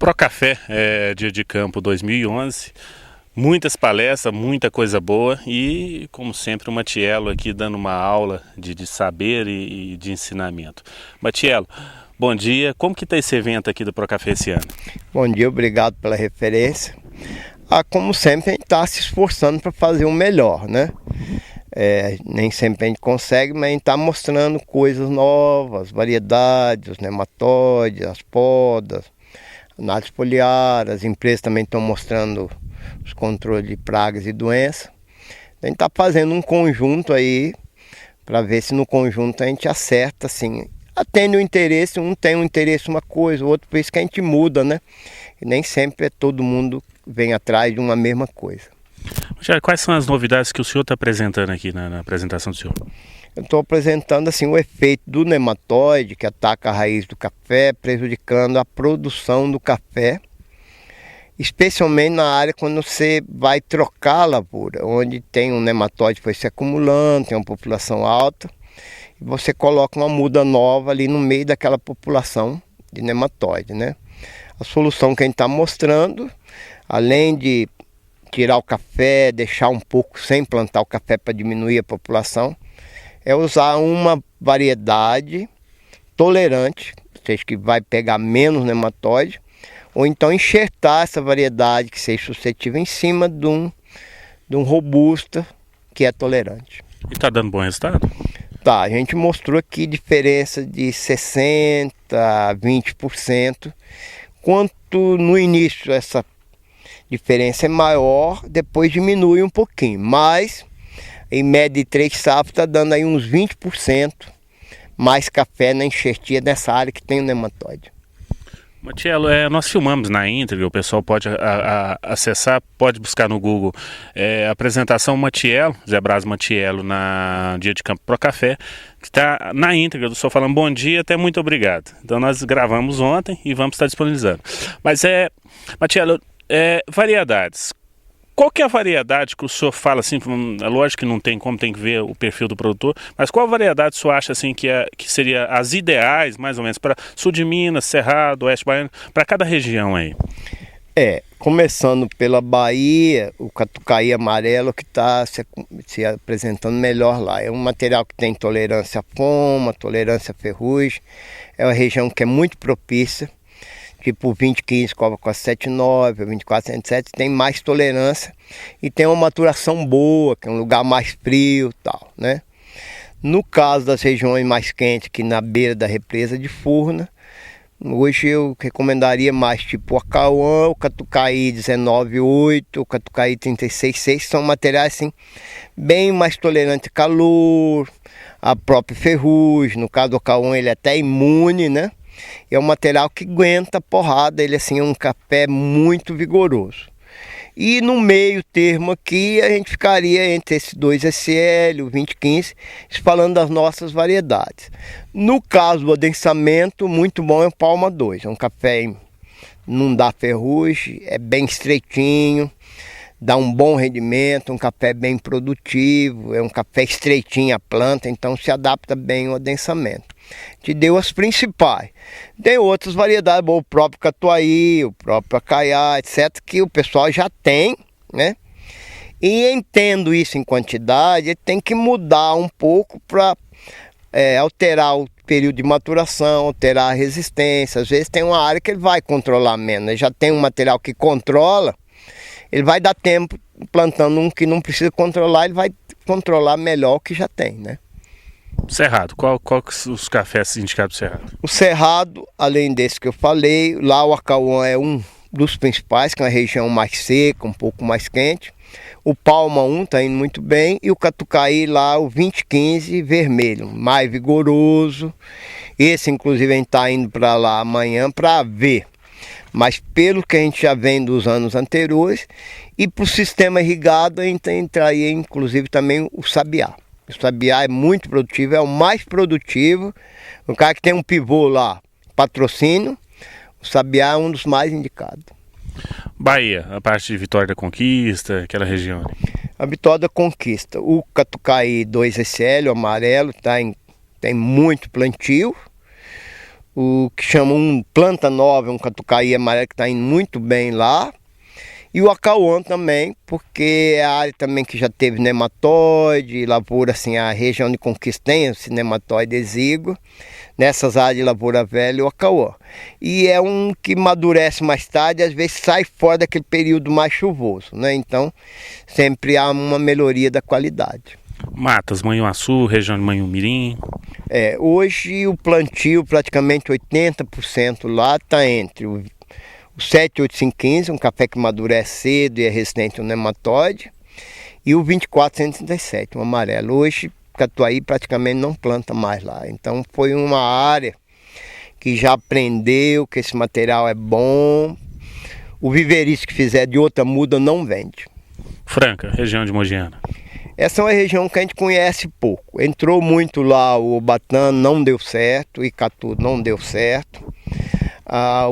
Procafé, Dia de Campo 2011, muitas palestras, muita coisa boa e, como sempre, o Matiello aqui dando uma aula de saber e de ensinamento. Matiello, bom dia, como que está esse evento aqui do Procafé esse ano? Bom dia, obrigado pela referência. Como sempre, a gente está se esforçando para fazer o melhor, né? Nem sempre a gente consegue, mas a gente está mostrando coisas novas, variedades, os nematóides, as podas, análise foliar, as empresas também estão mostrando os controles de pragas e doenças. A gente está fazendo um conjunto aí para ver se no conjunto a gente acerta, assim, atende o interesse, um tem um interesse em uma coisa, o outro, por isso que a gente muda, né? E nem sempre todo mundo vem atrás de uma mesma coisa. Quais são as novidades que o senhor está apresentando aqui na apresentação do senhor? Eu estou apresentando assim, o efeito do nematóide que ataca a raiz do café, prejudicando a produção do café, especialmente na área quando você vai trocar a lavoura, onde tem um nematóide que foi se acumulando, tem uma população alta, e você coloca uma muda nova ali no meio daquela população de nematóide, né? A solução que a gente está mostrando, além de tirar o café, deixar um pouco sem plantar o café para diminuir a população, é usar uma variedade tolerante, ou seja, que vai pegar menos nematóide, ou então enxertar essa variedade que seja suscetível em cima de um robusta que é tolerante. E está dando bom resultado? Tá, a gente mostrou aqui diferença de 60% a 20%, quanto no início essa diferença é maior, depois diminui um pouquinho, mas em média de 3 safras está dando aí uns 20% mais café na enxertia dessa área que tem o nematóide. Matiello, nós filmamos na íntegra, o pessoal pode acessar, pode buscar no Google apresentação Matiello, Zé Braz Matiello na Dia de Campo Procafé, que está na íntegra do senhor falando bom dia, até muito obrigado. Então nós gravamos ontem e vamos estar disponibilizando. Mas Matiello, variedades. Qual que é a variedade que o senhor fala assim, é lógico que não tem como, tem que ver o perfil do produtor, mas qual variedade o senhor acha assim que seria as ideais, mais ou menos, para sul de Minas, Cerrado, Oeste Baiano, para cada região aí? Começando pela Bahia, o catucaí amarelo que está se apresentando melhor lá. É um material que tem tolerância à foma, tolerância à ferrugem, é uma região que é muito propícia. Tipo o 2015, cova com a 79, o 2407 tem mais tolerância e tem uma maturação boa, que é um lugar mais frio e tal, né? No caso das regiões mais quentes, que na beira da represa de Furna, hoje eu recomendaria mais tipo o acauã, o catucaí 19,8, o catucaí 36,6, são materiais assim, bem mais tolerantes a calor, a própria ferrugem. No caso do acauã ele é até imune, né? É um material que aguenta porrada, ele assim é um café muito vigoroso. E no meio termo aqui a gente ficaria entre esses dois SL, o 2015, falando das nossas variedades. No caso do adensamento, muito bom é o Palma 2, é um café não dá ferrugem, é bem estreitinho, dá um bom rendimento, um café bem produtivo, é um café estreitinho a planta, então se adapta bem ao adensamento. Te deu as principais. Tem outras variedades, o próprio catuaí, o próprio acaiá, etc., que o pessoal já tem, né? E entendo isso em quantidade, tem que mudar um pouco para alterar o período de maturação, alterar a resistência. Às vezes tem uma área que ele vai controlar menos, né? Já tem um material que controla, ele vai dar tempo plantando um que não precisa controlar, ele vai controlar melhor o que já tem, né? Cerrado, qual os cafés indicados do Cerrado? O Cerrado, além desse que eu falei, lá o acauã é um dos principais, que é uma região mais seca, um pouco mais quente. O Palma 1 está indo muito bem e o catucaí lá, o 2015 vermelho, mais vigoroso. Esse inclusive a gente está indo para lá amanhã para ver. Mas pelo que a gente já vem dos anos anteriores, e para o sistema irrigado a gente entraria inclusive também o sabiá. O sabiá é muito produtivo, é o mais produtivo. O cara que tem um pivô lá, patrocínio, o sabiá é um dos mais indicados. Bahia, a parte de Vitória da Conquista, aquela região. A Vitória da Conquista, o catucaí 2SL, o amarelo, tem muito plantio. o que chamam um planta nova, um catucaí amarelo que está indo muito bem lá. E o acauã também, porque é a área também que já teve nematóide, lavoura, assim, a região de Conquista tem esse nematóide exíguo. Nessas áreas de lavoura velha, o acauã. E é um que amadurece mais tarde, às vezes sai fora daquele período mais chuvoso, né? Então, sempre há uma melhoria da qualidade. Matas, Manhuaçu, região de Manhumirim. Hoje o plantio, praticamente 80% lá, está entre o 78515, um café que amadurece cedo e é resistente ao nematóide, e o 24137, um amarelo. Hoje, Catuaí praticamente não planta mais lá. Então foi uma área que já aprendeu que esse material é bom. O viverício que fizer de outra muda não vende. Franca, região de Mogiana. Essa é uma região que a gente conhece pouco. Entrou muito lá o Ubatã, não deu certo, o Icatu não deu certo.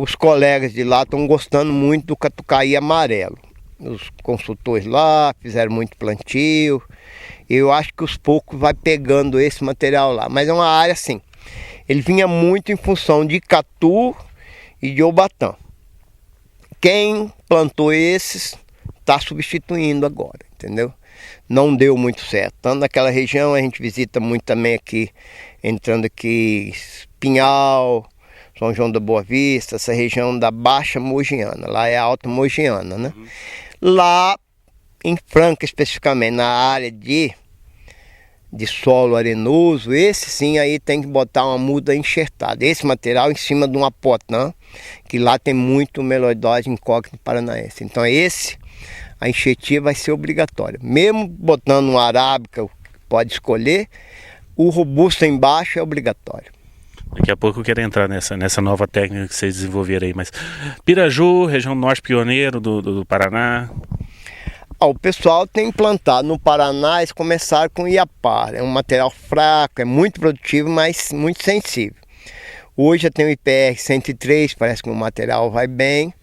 Os colegas de lá estão gostando muito do catucaí amarelo. Os consultores lá fizeram muito plantio. Eu acho que aos poucos vai pegando esse material lá. Mas é uma área assim, ele vinha muito em função de Icatu e de Ubatã. Quem plantou esses está substituindo agora, entendeu? Não deu muito certo. Tanto naquela região, a gente visita muito também aqui, entrando aqui, Pinhal, São João da Boa Vista, essa região da Baixa Mogiana, lá é a Alta Mogiana, né? Lá em Franca, especificamente, na área de solo arenoso, esse sim aí tem que botar uma muda enxertada. Esse material em cima de uma potã, que lá tem muito melodose incógnito paranaense. Então esse, a enxertia vai ser obrigatória. Mesmo botando um arábica, pode escolher, o robusto embaixo é obrigatório. Daqui a pouco eu quero entrar nessa nova técnica que vocês desenvolveram aí. Mas Piraju, região norte pioneiro do Paraná. O pessoal tem plantado no Paraná, eles começaram com Iapar. É um material fraco, é muito produtivo, mas muito sensível. Hoje já tem o IPR 103, parece que o material vai bem.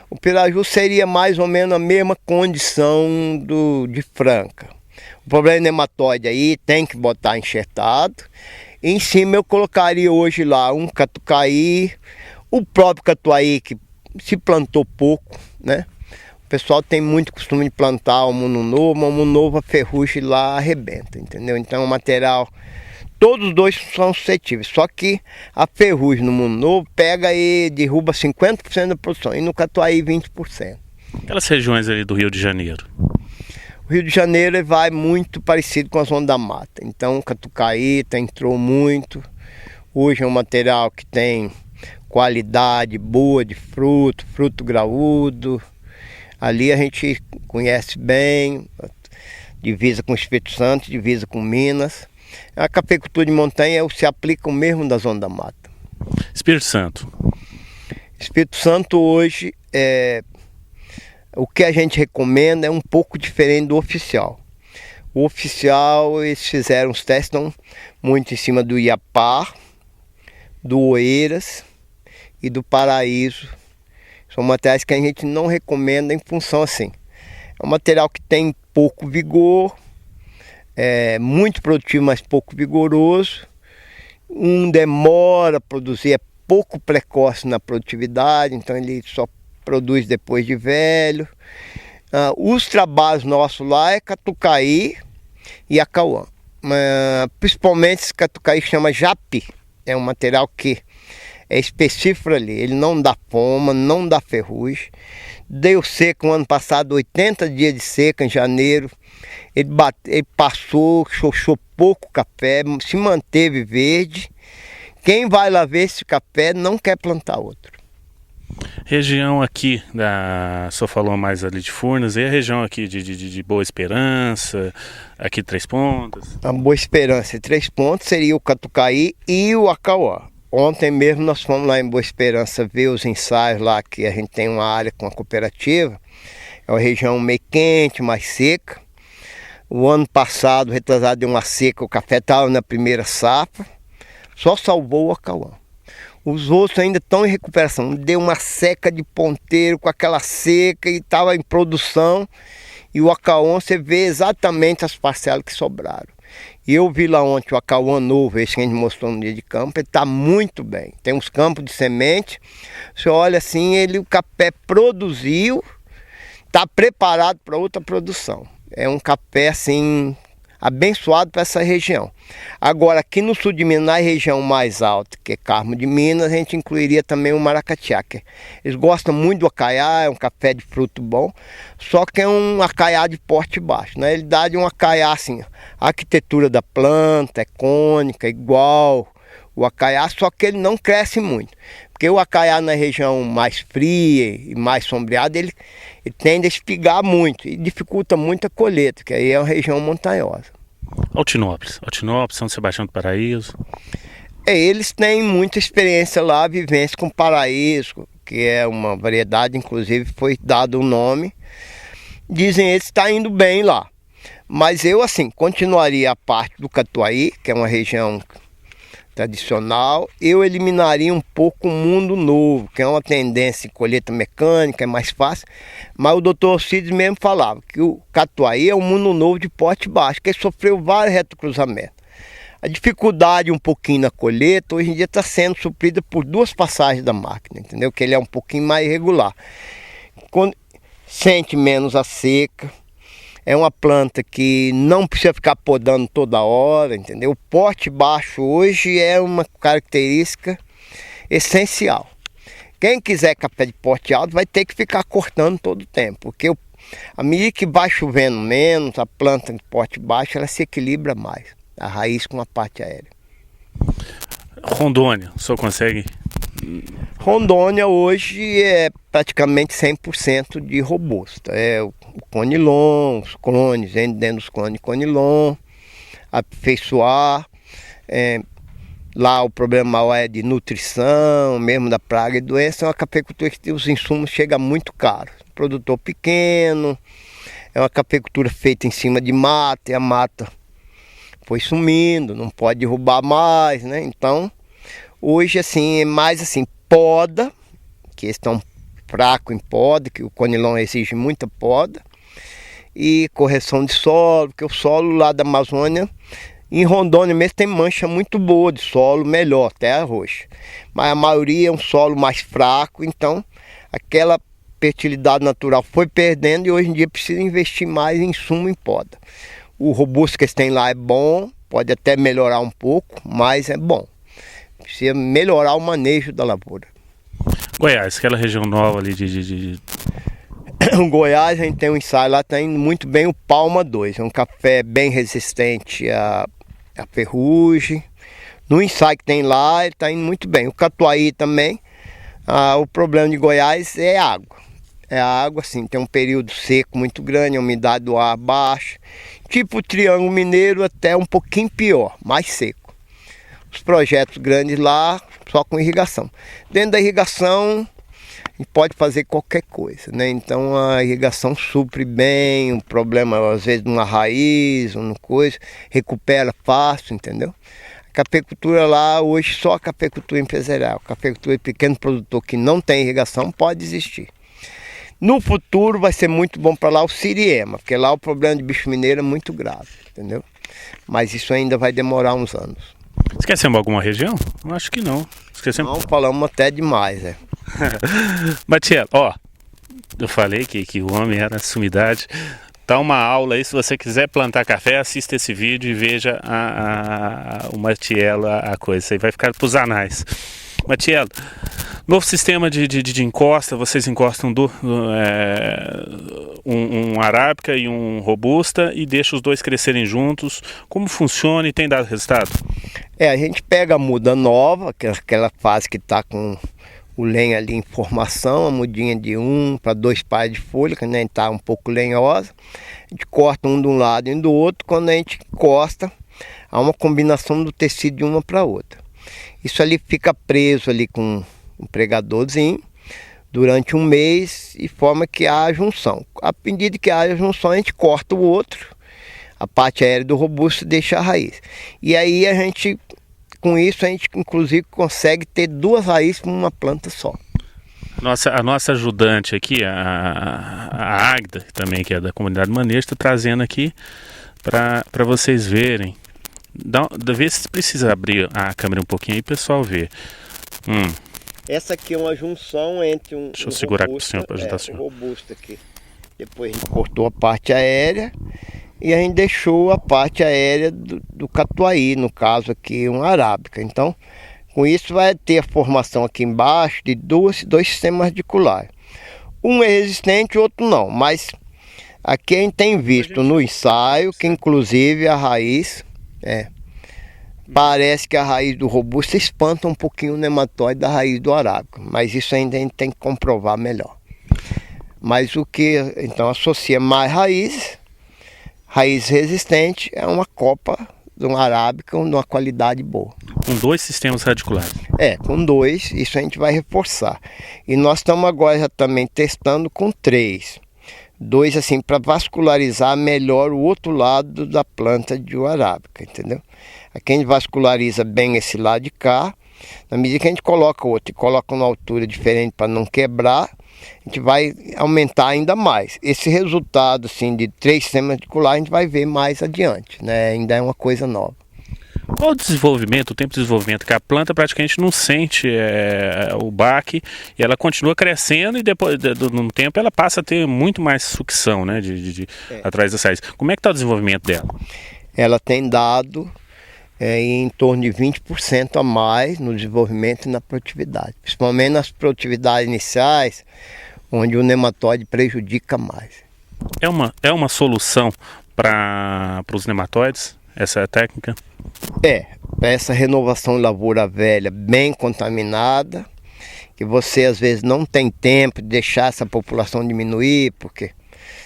O Piraju seria mais ou menos a mesma condição de Franca. O problema é nematóide aí, tem que botar enxertado. Em cima eu colocaria hoje lá um catucaí, o próprio catuaí que se plantou pouco, né? O pessoal tem muito costume de plantar o mundo novo, a ferrugem lá arrebenta, entendeu? Então o material, todos os dois são suscetíveis, só que a ferrugem no mundo novo pega e derruba 50% da produção, e no catuaí 20%. Aquelas regiões ali do Rio de Janeiro. O Rio de Janeiro vai muito parecido com a zona da mata, então o catucaí entrou muito. Hoje é um material que tem qualidade boa de fruto graúdo. Ali a gente conhece bem, divisa com o Espírito Santo, divisa com Minas. A cafeicultura de montanha se aplica o mesmo da zona da mata. Espírito Santo. Espírito Santo hoje, o que a gente recomenda é um pouco diferente do oficial. O oficial, eles fizeram os testes muito em cima do Iapar, do Oeiras e do Paraíso. São materiais que a gente não recomenda em função assim. É um material que tem pouco vigor, é muito produtivo, mas pouco vigoroso. Demora a produzir, é pouco precoce na produtividade, então ele só produz depois de velho. Os trabalhos nossos lá é catucaí e acauã. Principalmente esse catucaí chama japi. É um material que é específico ali, ele não dá poma, não dá ferrugem. Deu seca no ano passado, 80 dias de seca em janeiro. Ele passou, xoxou pouco café, se manteve verde. Quem vai lá ver esse café não quer plantar outro. Região aqui, só falou mais ali de Furnas, e a região aqui de Boa Esperança, aqui Três Pontas? A Boa Esperança e Três Pontas seria o catucaí e o acauã. Ontem mesmo nós fomos lá em Boa Esperança ver os ensaios lá, que a gente tem uma área com a cooperativa. É uma região meio quente, mais seca. O ano passado, retrasado, deu uma seca, o café estava na primeira safra, só salvou o acauã. Os outros ainda estão em recuperação. Deu uma seca de ponteiro com aquela seca e estava em produção. E o acauã, você vê exatamente as parcelas que sobraram. E eu vi lá ontem o Acauã novo, esse que a gente mostrou no dia de campo, ele está muito bem. Tem uns campos de semente, você olha assim, o café produziu, está preparado para outra produção. É um café assim, abençoado para essa região. Agora, aqui no sul de Minas, na região mais alta, que é Carmo de Minas, a gente incluiria também o maracatiá. Eles gostam muito do acaiá, é um café de fruto bom, só que é um acaiá de porte baixo. Na realidade, um acaiá assim, a arquitetura da planta é cônica, igual o acaiá, só que ele não cresce muito. Porque o acaiá na região mais fria e mais sombreada, ele tende a espigar muito e dificulta muito a colheita, que aí é uma região montanhosa. Altinópolis, São Sebastião do Paraíso. Eles têm muita experiência lá, vivência com paraíso, que é uma variedade, inclusive foi dado o nome. Dizem eles que está indo bem lá. Mas eu, assim, continuaria a parte do Catuaí, que é uma região tradicional. Eu eliminaria um pouco o Mundo Novo, que é uma tendência em colheita mecânica, é mais fácil. Mas o Dr. Alcides mesmo falava que o Catuaí é um Mundo Novo de porte baixo, que ele sofreu vários retrocruzamentos. A dificuldade um pouquinho na colheita, hoje em dia está sendo suprida por duas passagens da máquina, entendeu? Que ele é um pouquinho mais irregular. Quando sente menos a seca, é uma planta que não precisa ficar podando toda hora, entendeu? O porte baixo hoje é uma característica essencial. Quem quiser café de porte alto vai ter que ficar cortando todo o tempo, porque à medida que vai chovendo menos, a planta de porte baixo ela se equilibra mais, a raiz com a parte aérea. Rondônia, o senhor consegue? Rondônia hoje é praticamente 100% de robusta. É o conilon, os clones, dentro dos clones conilon, aperfeiçoar. Lá o problema maior é de nutrição, mesmo da praga e doença. É uma cafeicultura que os insumos chegam muito caros. Produtor pequeno, é uma cafeicultura feita em cima de mata, e a mata foi sumindo, não pode derrubar mais, né? Então, hoje assim, é mais assim, poda, que eles estão fracos em poda, que o conilon exige muita poda, e correção de solo, porque o solo lá da Amazônia, em Rondônia mesmo tem mancha muito boa de solo, melhor, terra roxa. Mas a maioria é um solo mais fraco, então aquela fertilidade natural foi perdendo e hoje em dia precisa investir mais em insumo em poda. O robusto que eles têm lá é bom, pode até melhorar um pouco, mas é bom. Precisa melhorar o manejo da lavoura. Goiás, aquela região nova ali O Goiás, a gente tem um ensaio lá, está indo muito bem o Palma 2. É um café bem resistente à ferrugem. No ensaio que tem lá, ele está indo muito bem. O Catuaí também. O problema de Goiás é água. É a água, assim, tem um período seco muito grande, a umidade do ar baixa. Tipo o Triângulo Mineiro, até um pouquinho pior, mais seco. Os projetos grandes lá, só com irrigação. Dentro da irrigação, a gente pode fazer qualquer coisa, né? Então a irrigação supre bem, o problema às vezes numa raiz, ou numa coisa, recupera fácil, entendeu? A cafeicultura lá, hoje só a cafeicultura empresarial, a cafeicultura de pequeno produtor que não tem irrigação pode existir. No futuro vai ser muito bom para lá o Siriema, porque lá o problema de bicho mineiro é muito grave, entendeu? Mas isso ainda vai demorar uns anos. Esquecemos alguma região? Eu acho que não. Esquecemos. Não, falamos até demais, é. Matiello, ó, eu falei que o homem era sumidade. Tá uma aula aí, se você quiser plantar café, assista esse vídeo e veja o Matiello, a coisa. Isso aí vai ficar pros anais. Matiello, novo sistema de encosta, vocês encostam um arábica e um robusta e deixam os dois crescerem juntos. Como funciona e tem dado resultado? A gente pega a muda nova, que é aquela fase que está com o lenho ali em formação, a mudinha de 1 para 2 pares de folha, que nem está um pouco lenhosa. A gente corta um de um lado e do outro. Quando a gente encosta, há uma combinação do tecido de uma para outra. Isso ali fica preso ali com um pregadorzinho durante um mês e forma que há a junção. À medida que há a junção, a gente corta o outro, a parte aérea do robusto, deixa a raiz. E aí com isso a gente inclusive consegue ter 2 raízes para uma planta só. A nossa ajudante aqui, a Águida, também que é da comunidade Manejo, está trazendo aqui para vocês verem Vê se precisa abrir a câmera um pouquinho aí, pessoal ver. Essa aqui é uma junção entre Deixa eu segurar aqui pro senhor para ajudar o senhor. robusto aqui. Depois a gente cortou a parte aérea e a gente deixou a parte aérea do catuai, no caso aqui um arábica. Então, com isso vai ter a formação aqui embaixo de dois sistemas radiculares. Um é resistente, o outro não, mas aqui a gente tem visto no ensaio que inclusive a raiz, parece que a raiz do robusto espanta um pouquinho o nematóide da raiz do arábica, mas isso ainda a gente tem que comprovar melhor. Mas o que então associa mais raiz resistente é uma copa de um arábica de uma qualidade boa. Com 2 sistemas radiculares. Com 2, isso a gente vai reforçar. E nós estamos agora já também testando com 3. 2 assim para vascularizar melhor o outro lado da planta de arábica, entendeu? Aqui a gente vasculariza bem esse lado de cá. Na medida que a gente coloca outro e coloca uma altura diferente para não quebrar, a gente vai aumentar ainda mais. Esse resultado assim, de 3 sistemas radiculares a gente vai ver mais adiante, né? Ainda é uma coisa nova. Qual o desenvolvimento, o tempo de desenvolvimento? Que a planta praticamente não sente o baque e ela continua crescendo e depois de um tempo ela passa a ter muito mais sucção, né, atrás das raízes. Como é que está o desenvolvimento dela? Ela tem dado em torno de 20% a mais no desenvolvimento e na produtividade. Principalmente nas produtividades iniciais, onde o nematóide prejudica mais. É uma solução para os nematóides, essa técnica? Essa renovação de lavoura velha bem contaminada, que você às vezes não tem tempo de deixar essa população diminuir, porque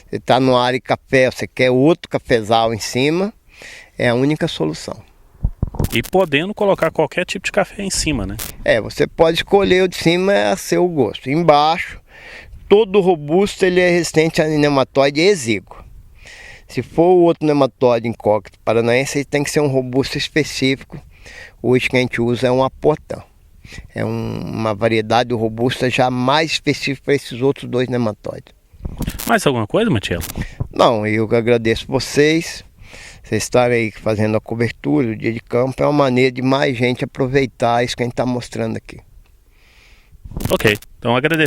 você está numa área de café, você quer outro cafezal em cima, é a única solução. E podendo colocar qualquer tipo de café em cima, né? Você pode escolher o de cima a seu gosto. Embaixo, todo robusto ele é resistente a nematóide exíguo. Se for o outro nematóide incógnito paranaense, ele tem que ser um robusto específico. Hoje que a gente usa é um apotão. É uma variedade robusta já mais específica para esses outros 2 nematóides. Mais alguma coisa, Matiello? Não, eu que agradeço vocês estarem aí fazendo a cobertura do dia de campo. É uma maneira de mais gente aproveitar isso que a gente está mostrando aqui. Ok, então agradeço.